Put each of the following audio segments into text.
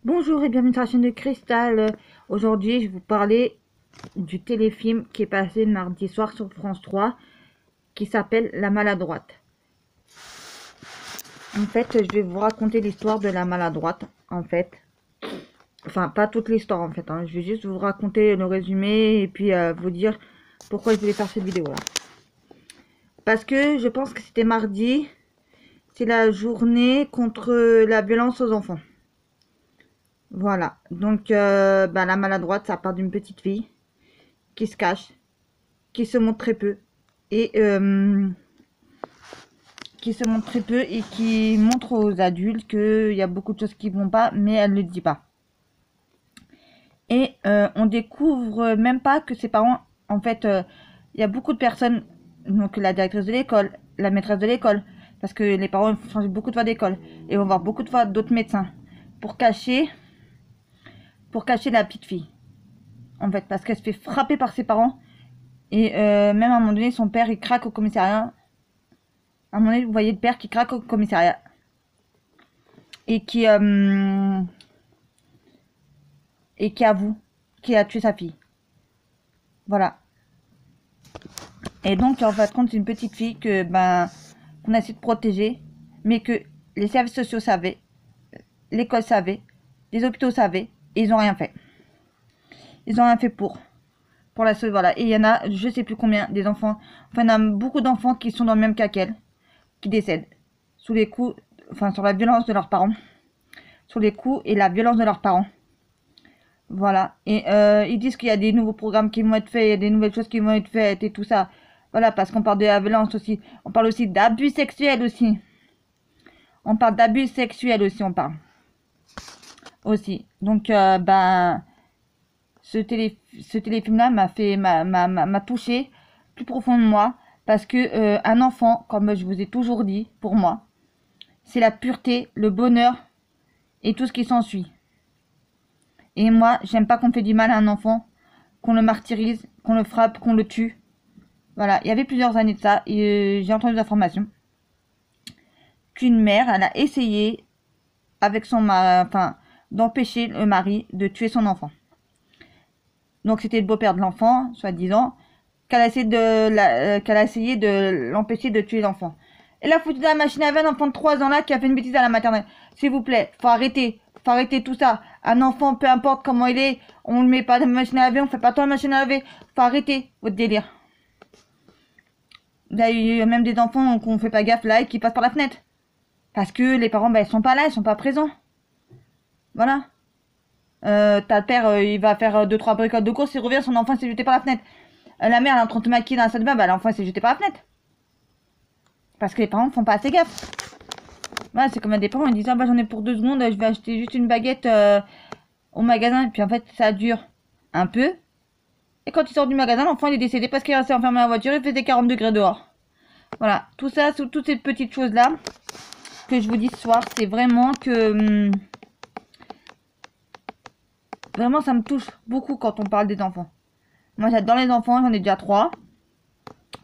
Bonjour et bienvenue sur la chaîne de Cristal. Aujourd'hui, je vais vous parler du téléfilm qui est passé mardi soir sur France 3 qui s'appelle La Maladroite. En fait, je vais vous raconter l'histoire de la maladroite, en fait. Enfin, pas toute l'histoire, en fait. Je vais juste vous raconter le résumé et puis vous dire pourquoi je voulais faire cette vidéo-là. Parce que je pense que c'était mardi, c'est la journée contre la violence aux enfants. Voilà, donc la maladroite, ça part d'une petite fille qui se cache, qui se montre très peu et qui montre aux adultes qu'il y a beaucoup de choses qui vont pas, mais elle ne le dit pas. Et on découvre même pas que ses parents, en fait, il y a beaucoup de personnes, donc la directrice de l'école, la maîtresse de l'école, parce que les parents changent beaucoup de fois d'école et vont voir beaucoup de fois d'autres médecins pour cacher la petite fille, en fait, parce qu'elle se fait frapper par ses parents. Et même à un moment donné, son père, il craque au commissariat. À un moment donné, vous voyez le père qui craque au commissariat. Et qui avoue qu'il a tué sa fille. Voilà. Et donc, en fait, compte, c'est une petite fille qu'on a essayé de protéger, mais que les services sociaux savaient, l'école savait, les hôpitaux savaient, et ils n'ont rien fait. Ils n'ont rien fait pour la sauver, voilà. Et il y en a, je sais plus combien, des enfants, enfin, il y en a beaucoup d'enfants qui sont dans le même cas qu'elle, qui décèdent, sous les coups, enfin, sur la violence de leurs parents, sur les coups et la violence de leurs parents. Voilà. Et ils disent qu'il y a des nouveaux programmes qui vont être faits, il y a des nouvelles choses qui vont être faites et tout ça. Voilà, parce qu'on parle de la violence aussi. On parle aussi d'abus sexuels aussi. On parle d'abus sexuels aussi, on parle. Aussi. Donc, ce téléfilm-là m'a touché plus profond de moi. Parce que un enfant, comme je vous ai toujours dit, pour moi, c'est la pureté, le bonheur et tout ce qui s'ensuit. Et moi, j'aime pas qu'on fait du mal à un enfant, qu'on le martyrise, qu'on le frappe, qu'on le tue. Voilà, il y avait plusieurs années de ça, et j'ai entendu des informations qu'une mère, elle a essayé, avec son mari, enfin, d'empêcher le mari de tuer son enfant. Donc c'était le beau-père de l'enfant, soi-disant, qu'elle a essayé de l'empêcher de tuer l'enfant. Et là, foutu dans la machine à laver un enfant de 3 ans là qui a fait une bêtise à la maternelle. S'il vous plaît, faut arrêter tout ça. Un enfant, peu importe comment il est, on le met pas dans la machine à laver, on fait pas tant la machine à laver. Faut arrêter votre délire. Là, il y a même des enfants qu'on fait pas gaffe là et qui passent par la fenêtre. Parce que les parents, ils sont pas là, ils sont pas présents. Voilà. T'as le père, il va faire 2-3 bricoles de course, il revient, son enfant s'est jeté par la fenêtre. La mère, elle est en train de te maquiller dans la salle de bain, l'enfant s'est jeté par la fenêtre. Parce que les parents font pas assez gaffe. Voilà, c'est comme des parents, ils disent ah bah j'en ai pour 2 secondes, je vais acheter juste une baguette au magasin. Et puis en fait, ça dure un peu. Et quand il sort du magasin, l'enfant il est décédé parce qu'il est resté enfermé dans la voiture, il faisait 40 degrés dehors. Voilà, tout ça, toutes ces petites choses-là que je vous dis ce soir, c'est vraiment que... vraiment, ça me touche beaucoup quand on parle des enfants. Moi, j'adore les enfants, j'en ai déjà 3,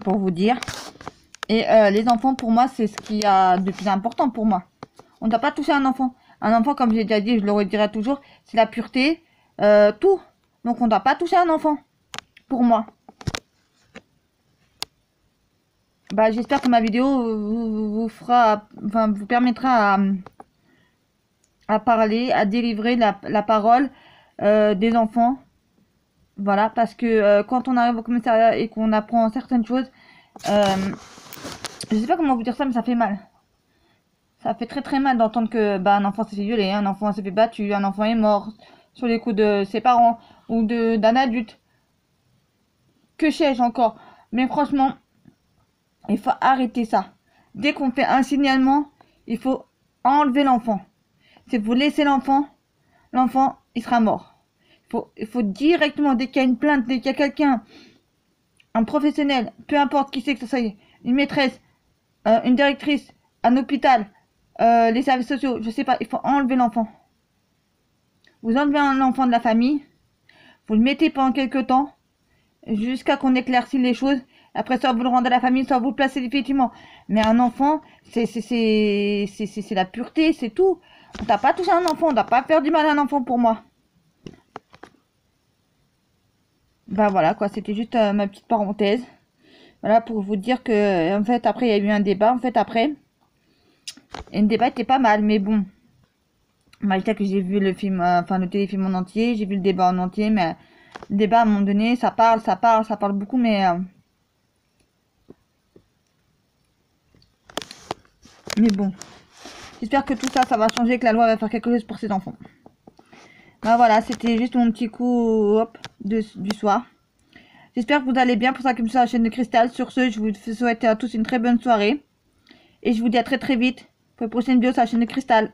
pour vous dire. Et les enfants, pour moi, c'est ce qu'il y a de plus important pour moi. On ne doit pas toucher un enfant. Un enfant, comme j'ai déjà dit, je le redirai toujours, c'est la pureté, tout. Donc, on ne doit pas toucher un enfant, pour moi. J'espère que ma vidéo vous permettra à parler, à délivrer la parole des enfants. Voilà, parce que quand on arrive au commissariat et qu'on apprend certaines choses, je sais pas comment vous dire ça, mais ça fait mal. Ça fait très très mal d'entendre que un enfant s'est fait violer, un enfant s'est fait battu, un enfant est mort sur les coups de ses parents ou d'un adulte. Que sais-je encore? Mais franchement, il faut arrêter ça. Dès qu'on fait un signalement, il faut enlever l'enfant. Si vous laissez l'enfant, il sera mort. Il faut directement, dès qu'il y a une plainte, dès qu'il y a quelqu'un, un professionnel, peu importe qui c'est que ce soit, une maîtresse, une directrice, un hôpital, les services sociaux, je sais pas, il faut enlever l'enfant. Vous enlevez l'enfant de la famille, vous le mettez pendant quelques temps, jusqu'à qu'on éclaircisse les choses. Après, soit vous le rendez à la famille, soit vous le placez définitivement. Mais un enfant, c'est la pureté, c'est tout. On t'a pas touché un enfant, on t'a pas faire du mal à un enfant pour moi. Bah voilà quoi, c'était juste ma petite parenthèse. Voilà pour vous dire que en fait après il y a eu un débat en fait après. Et le débat était pas mal mais bon. Malgré que j'ai vu le film, enfin le téléfilm en entier, j'ai vu le débat en entier mais le débat à un moment donné ça parle beaucoup mais bon. J'espère que tout ça, ça va changer, que la loi va faire quelque chose pour ces enfants. Ben voilà, c'était juste mon petit coup hop, du soir. J'espère que vous allez bien pour ça comme ça la chaîne de Cristal. Sur ce, je vous souhaite à tous une très bonne soirée. Et je vous dis à très très vite pour la prochaine vidéo sur la chaîne de Cristal.